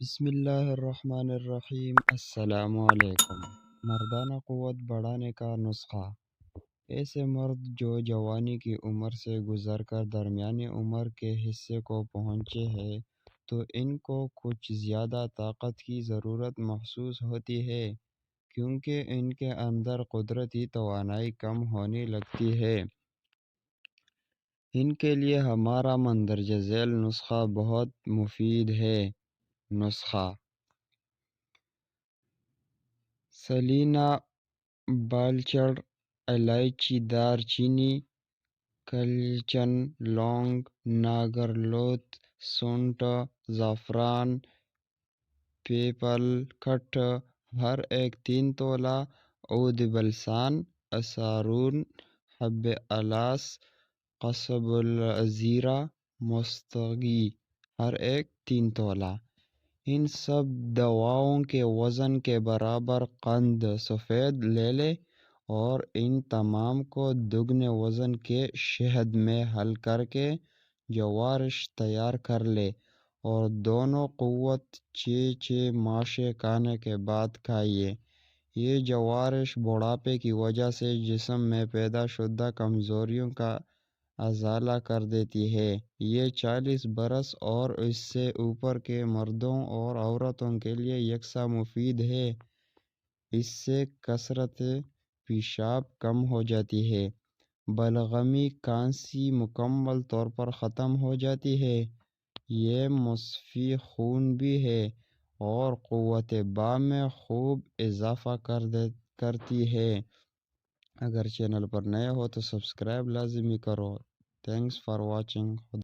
بسم اللہ الرحمن الرحیم۔ السلام علیکم۔ مردانہ قوت بڑھانے کا نسخہ۔ ایسے مرد جو جوانی کی عمر سے گزر کر درمیانی عمر کے حصے کو پہنچے ہیں تو ان کو کچھ زیادہ طاقت کی ضرورت محسوس ہوتی ہے، کیونکہ ان کے اندر قدرتی توانائی کم ہونے لگتی ہے۔ ان کے لیے ہمارا مندرجہ ذیل نسخہ بہت مفید ہے۔ نسخہ: سلینا، بالچڑ، الائچی، دار چینی، کلچن، لونگ، ناگرلوت، سونٹ، زعفران، پیپل کٹ، ہر ایک 3 تولہ، عود بلسان، اسارون، حب الاس، قصب الزیرہ، مستغی، ہر ایک 3 تولہ۔ ان سب دواؤں کے وزن کے برابر قند سفید لے لے اور ان تمام کو دگنے وزن کے شہد میں حل کر کے جوارش تیار کر لے اور دونوں قوت 6 ماشے کھانے کے بعد کھائیے۔ یہ جوارش بڑھاپے کی وجہ سے جسم میں پیدا شدہ کمزوریوں کا ازالہ کر دیتی ہے۔ یہ 40 برس اور اس سے اوپر کے مردوں اور عورتوں کے لیے یکساں مفید ہے۔ اس سے کثرت پیشاب کم ہو جاتی ہے، بلغمی کھانسی مکمل طور پر ختم ہو جاتی ہے، یہ مصفی خون بھی ہے اور قوت باء میں خوب اضافہ کرتی ہے۔ اگر چینل پر نئے ہو تو سبسکرائب لازمی کرو۔ Thanks for watching.